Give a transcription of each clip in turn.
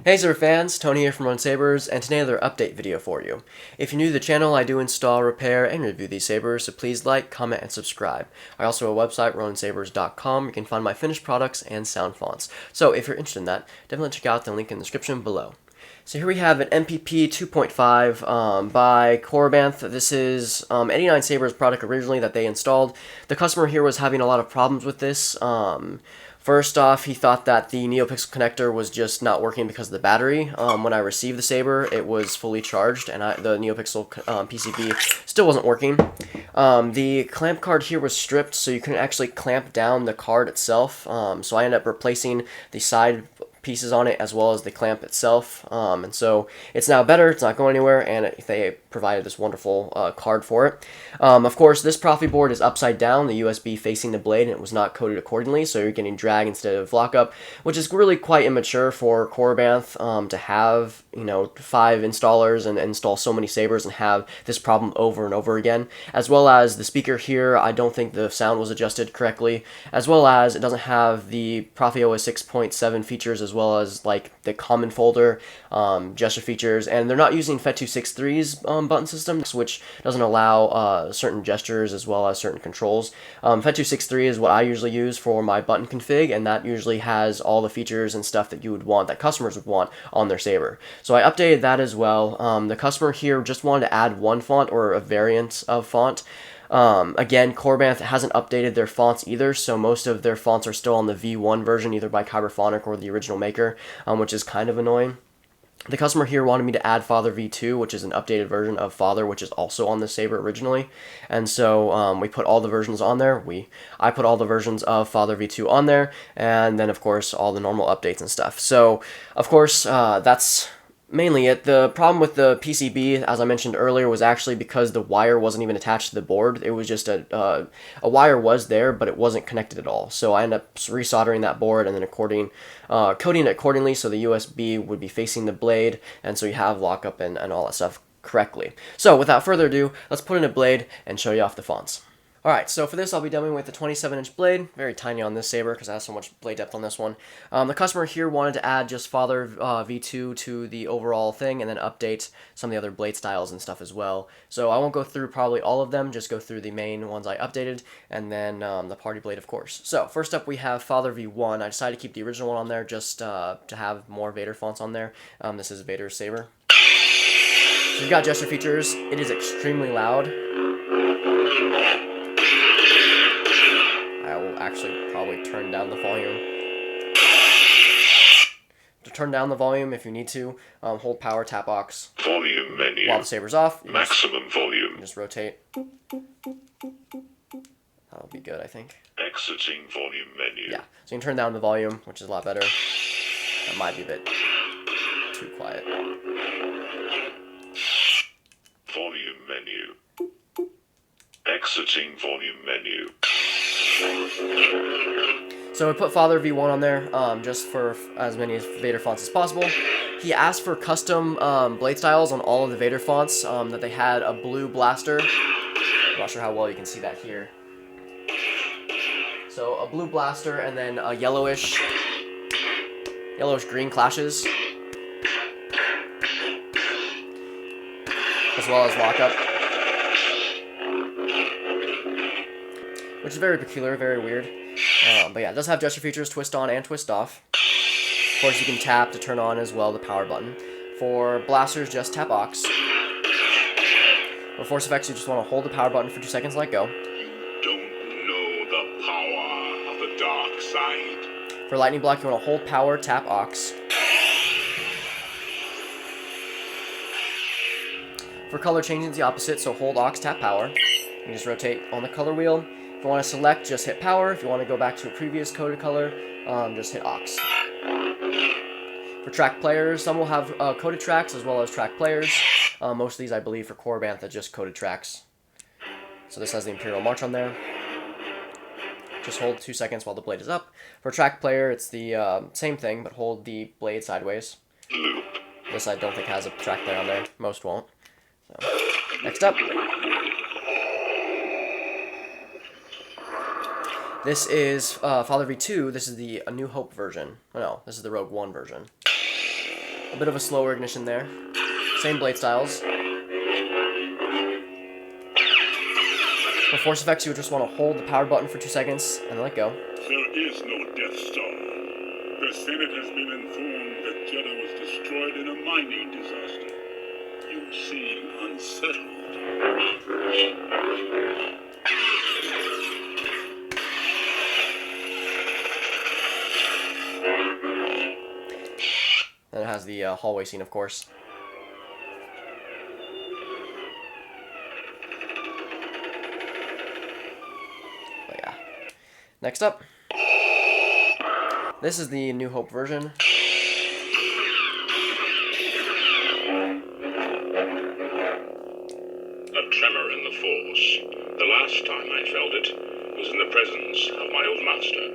Hey Saber fans, Tony here from Lightsabers, and today another update video for you. If you're new to the channel, I do install, repair, and review these sabers, so please like, comment, and subscribe. I also have a website, RoninSabers.com. You can find my finished products and sound fonts. So if you're interested in that, definitely check out the link in the description below. So here we have an MPP 2.5 by Korbanth. This is 89saber's product originally that they installed. The customer here was having a lot of problems with this. First off, he thought that the NeoPixel connector was just not working because of the battery. When I received the Saber, it was fully charged, and the NeoPixel PCB still wasn't working. The clamp card here was stripped, so you couldn't actually clamp down the card itself. So I ended up replacing the side pieces on it as well as the clamp itself, and so it's now better. It's not going anywhere, and they provided this wonderful card for it. Of course, this ProffieBoard is upside down, the USB facing the blade, and it was not coded accordingly, so you're getting drag instead of lockup, which is really quite immature for Korbanth to have 5 installers and install so many sabers and have this problem over and over again. As well as the speaker here, I don't think the sound was adjusted correctly, as well as it doesn't have the ProffieOS 6.7 features, as well as like the common folder gesture features, and they're not using FET263's button system, which doesn't allow certain gestures as well as certain controls. FET263 is what I usually use for my button config, and that usually has all the features and stuff that you would want, that customers would want on their Saber. So I updated that as well. The customer here just wanted to add one font or a variant of font. Again, Korbanth hasn't updated their fonts either, so most of their fonts are still on the V1 version, either by Kyberphonic or the original maker, which is kind of annoying. The customer here wanted me to add Father V2, which is an updated version of Father, which is also on the Saber originally. And so we put all the versions on there. I put all the versions of Father V2 on there, and then of course all the normal updates and stuff. So of course that's mainly it. The problem with the PCB, as I mentioned earlier, was actually because the wire wasn't even attached to the board. It was just a wire was there, but it wasn't connected at all. So I ended up resoldering that board and then coding it accordingly so the USB would be facing the blade, and so you have lockup and all that stuff correctly. So without further ado, let's put in a blade and show you off the fonts. Alright, so for this I'll be demoing with the 27-inch blade, very tiny on this Saber because I have so much blade depth on this one. The customer here wanted to add just Father V2 to the overall thing and then update some of the other blade styles and stuff as well. So I won't go through probably all of them, just go through the main ones I updated, and then the party blade of course. So first up we have Father V1. I decided to keep the original one on there just to have more Vader fonts on there. This is Vader's Saber. So you've got gesture features. It is extremely loud. I will actually probably turn down the volume. To turn down the volume, if you need to, hold power, tap aux. Volume menu. While the Saber's off, Maximum volume. Just rotate. That'll be good, I think. Exiting volume menu. Yeah, so you can turn down the volume, which is a lot better. That might be a bit too quiet. Volume menu. Exiting volume menu. So we put Father V1 on there just for as many Vader fonts as possible. He asked for custom blade styles on all of the Vader fonts, that they had a blue blaster. I'm not sure how well you can see that here. So a blue blaster and then a yellowish green clashes, as well as lockup, which is very peculiar, very weird. But yeah, it does have gesture features, twist on and twist off. Of course, you can tap to turn on as well the power button. For blasters, just tap aux. For force effects, you just want to hold the power button for 2 seconds, let go. You don't know the power of the dark side. For lightning block, you want to hold power, tap aux. For color changing, it's the opposite, so hold aux, tap power. You can just rotate on the color wheel. If you want to select, just hit power. If you want to go back to a previous coded color, just hit aux. For track players, some will have coded tracks as well as track players. Most of these, I believe, for Korbanth are just coded tracks. So this has the Imperial March on there. Just hold 2 seconds while the blade is up. For track player, it's the same thing, but hold the blade sideways. Loop. This I don't think has a track player on there. Most won't. So, next up. This is Father V2. This is the A New Hope version. Oh, no, this is the Rogue One version. A bit of a slower ignition there. Same blade styles. For force effects, you would just want to hold the power button for 2 seconds and let go. There is no Death Star. The Senate has been informed that Jeddah was destroyed in a mining disaster. You seem unsettled. Then it has the hallway scene, of course. But yeah. Next up. This is the New Hope version. A tremor in the Force. The last time I felt it was in the presence of my old master.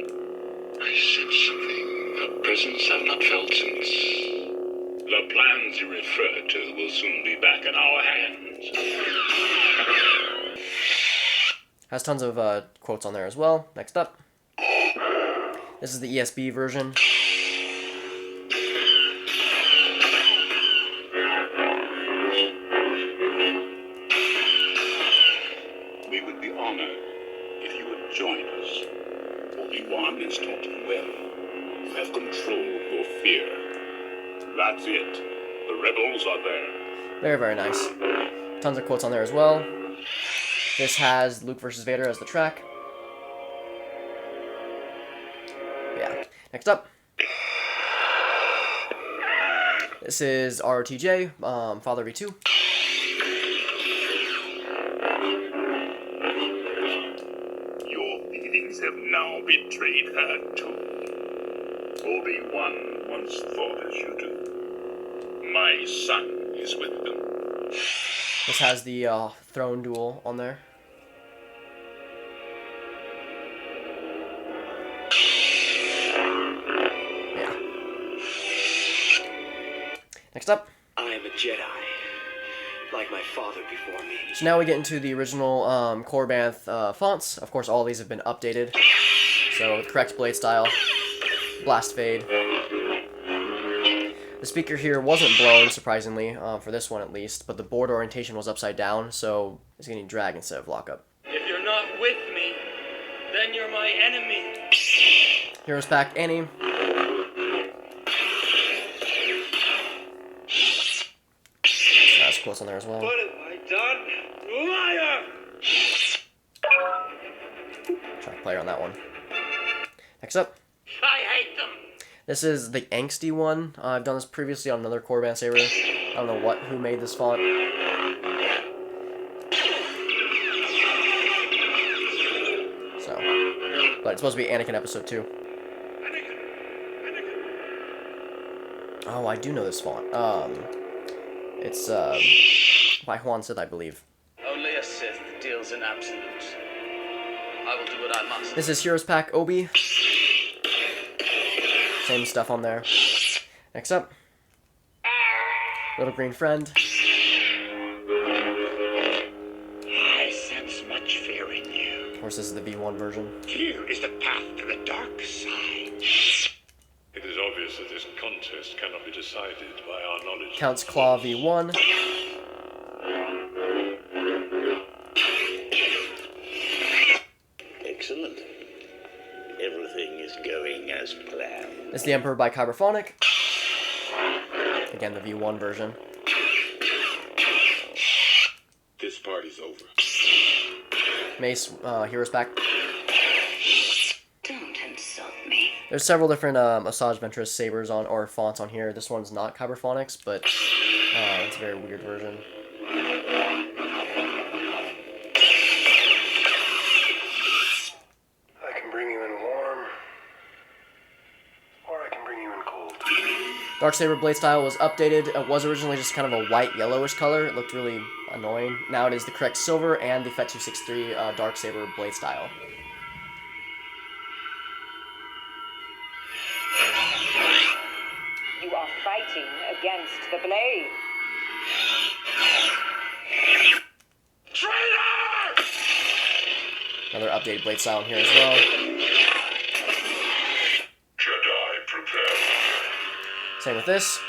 I sense something, a presence I've not felt since. The plans you refer to will soon be back in our hands. Has tons of quotes on there as well. Next up. This is the ESB version. We would be honored if you would join us. Obi-Wan is taught you well. You have control of your fear. That's it. The rebels are there. Very, very nice. Tons of quotes on there as well. This has Luke versus Vader as the track. Yeah. Next up. This is ROTJ, Father V2. Your feelings have now betrayed her too. Obi-Wan once thought as you do. My son is with them. This has the throne duel on there. Yeah. Next up. I am a Jedi, like my father before me. So now we get into the original Korbanth fonts. Of course, all these have been updated. So the correct blade style, blast fade. The speaker here wasn't blown, surprisingly, for this one at least, but the board orientation was upside down, so it's getting drag instead of lock up. If you're not with me, then you're my enemy. Heroes Pack Annie. That's close on there as well. What have I done? Liar! Track player on that one. Next up. I hate them. This is the angsty one. I've done this previously on another Korbanth saber. I don't know who made this font. So, but it's supposed to be Anakin episode 2. Oh, I do know this font. It's by Juan Sith, I believe. Only a Sith deals in absolutes. I will do what I must. This is Heroes Pack Obi. Same stuff on there. Next up. Little Green Friend. I sense much fear in you. Of course, this is the V1 version. Here is the path to the dark side. It is obvious that this contest cannot be decided by our knowledge. Count's Claw V1. Excellent. Everything is going as planned. It's the Emperor by Kyberphonic. Again, the V1 version. This party's over. Mace, Heroes Pack. Don't insult me. There's several different Asajj Ventress sabers on or fonts on here. This one's not Kyberphonics, but it's a very weird version. I can bring you in warm, or I can bring you in cold. Darksaber blade style was updated. It was originally just kind of a white yellowish color. It looked really annoying. Now it is the correct silver and the FET 263 Darksaber blade style. You are fighting against the blade. Another updated blade style in here as well. Jedi, prepare. Same with this.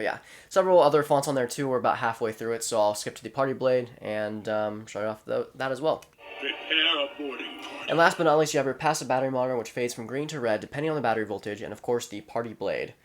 But yeah, several other fonts on there too. We're about halfway through it, so I'll skip to the party blade and show you off that as well. Prepare a boarding party. And last but not least, you have your passive battery monitor, which fades from green to red depending on the battery voltage, and of course the party blade.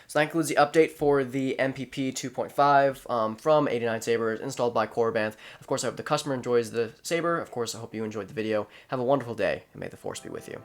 So that includes the update for the MPP 2.5 from 89saber, installed by Korbanth. Of course, I hope the customer enjoys the saber. Of course, I hope you enjoyed the video. Have a wonderful day, and may the Force be with you.